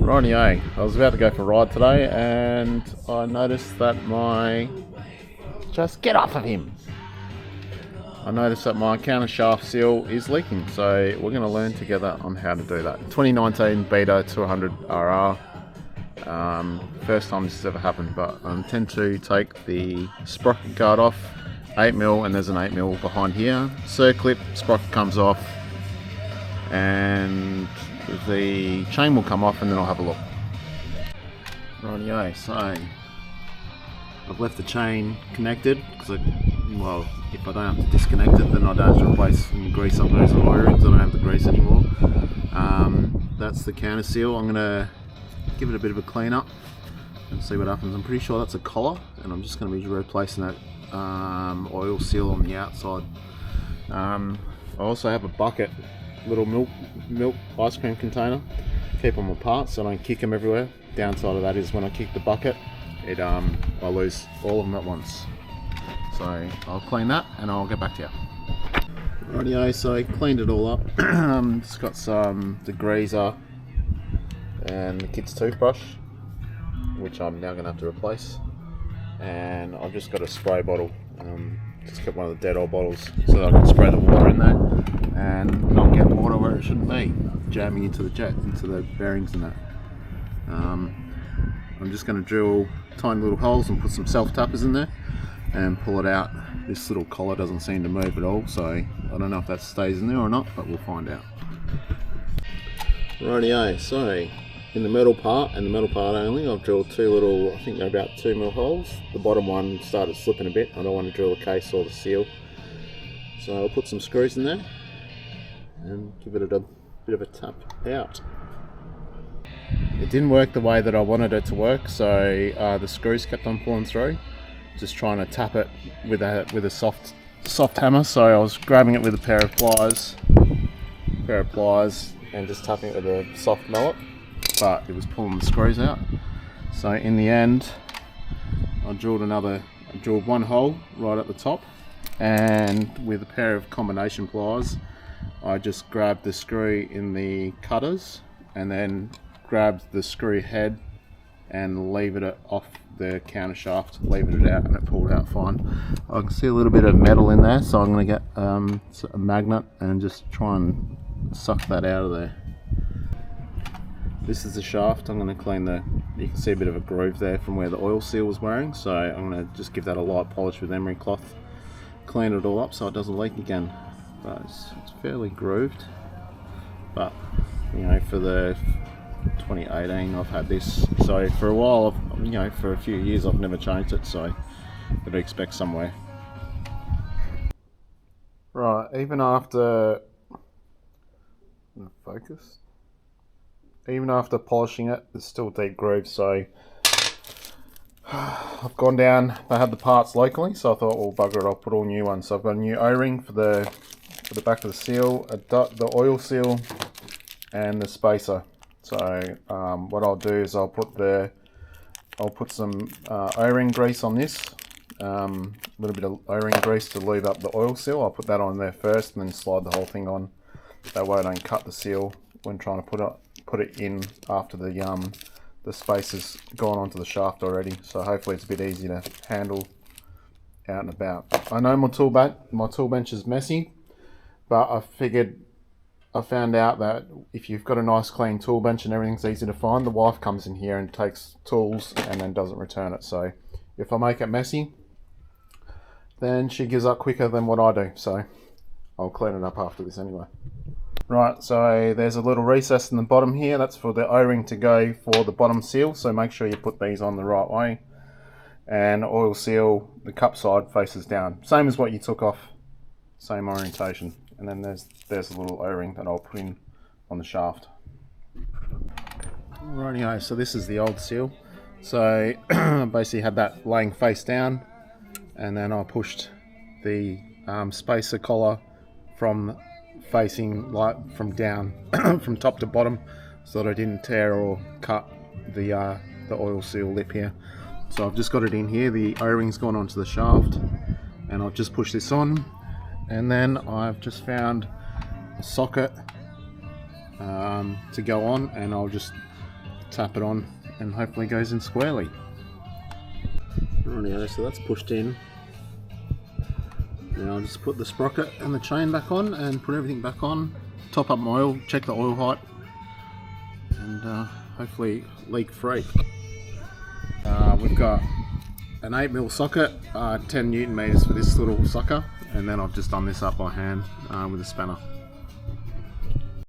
Rightio, I was about to go for a ride today and I noticed that just get off of him. I noticed that my counter shaft seal is leaking, so we're going to learn together on how to do that. 2019 Beta 200 RR. First time this has ever happened, but I intend to take the sprocket guard off, 8mm, and there's an 8mm behind here. Circlip, sprocket comes off, and the chain will come off, and then I'll have a look. Rightio, so I've left the chain connected because well, if I don't have to disconnect it, then I don't have to replace and grease up those O-rings. I don't have to grease anymore. That's the counter seal. I'm gonna give it a bit of a clean up and see what happens. I'm pretty sure that's a collar, and I'm just going to be replacing that oil seal on the outside. I also have a bucket, little milk ice cream container. Keep them apart so I don't kick them everywhere. Downside of that is when I kick the bucket, I lose all of them at once. So I'll clean that and I'll get back to you. Rightio, so I cleaned it all up. Just got some degreaser and the kid's toothbrush, which I'm now going to have to replace. And I've just got a spray bottle. Just got one of the dead oil bottles so that I can spray the water in there and not get water where it shouldn't be, jamming into the jet, into the bearings and that. I'm just going to drill tiny little holes and put some self-tappers in there and pull it out. This little collar doesn't seem to move at all, so I don't know if that stays in there or not, but we'll find out. Rightio, so in the metal part, and the metal part only, I've drilled two little, I think they're about 2mm holes. The bottom one started slipping a bit. I don't want to drill the case or the seal. So I'll put some screws in there and give it a bit of a tap out. It didn't work the way that I wanted it to work, so the screws kept on pulling through. Just trying to tap it with a soft hammer. So I was grabbing it with a pair of pliers and just tapping it with a soft mallet, but it was pulling the screws out. So in the end, I drilled one hole right at the top, and with a pair of combination pliers, I just grabbed the screw in the cutters and then grabbed the screw head and levered it off the counter shaft, levered it out, and it pulled out fine. I can see a little bit of metal in there, so I'm going to get a magnet and just try and suck that out of there. This is the shaft. I'm going to clean you can see a bit of a groove there from where the oil seal was wearing, so I'm going to just give that a light polish with emery cloth, clean it all up so it doesn't leak again. But it's fairly grooved, but you know, for the 2018 I've had this, so for a while, for a few years I've never changed it, so I'd expect somewhere. Right, even after polishing it, it's still deep grooved, so I've gone down. They had the parts locally, so I thought, well, bugger it, I'll put all new ones. So I've got a new O-ring for the back of the seal, the oil seal, and the spacer. So what I'll do is I'll put some O-ring grease on this, a little bit of O-ring grease to lube up the oil seal. I'll put that on there first and then slide the whole thing on. That way I don't cut the seal when trying to put it in after the spacer's gone onto the shaft already. So hopefully it's a bit easier to handle out and about. I know my tool bench is messy, but I found out that if you've got a nice clean tool bench and everything's easy to find, the wife comes in here and takes tools and then doesn't return it. So if I make it messy, then she gives up quicker than what I do. So I'll clean it up after this anyway. Right, so there's a little recess in the bottom here. That's for the O-ring to go for the bottom seal. So make sure you put these on the right way. And oil seal, the cup side faces down. Same as what you took off, same orientation. And then there's a little O-ring that I'll put in on the shaft. Rightio, so this is the old seal. So basically had that laying face down, and then I pushed the spacer collar from down from top to bottom, so that I didn't tear or cut the oil seal lip here. So I've just got it in here. The O-ring's gone onto the shaft, and I'll just push this on. And then I've just found a socket to go on, and I'll just tap it on and hopefully goes in squarely. Rightio, so that's pushed in. Now I'll just put the sprocket and the chain back on and put everything back on, top up my oil, check the oil height, and hopefully leak free. We've got an 8mm socket, 10 Newton meters for this little sucker, and then I've just done this up by hand with a spanner.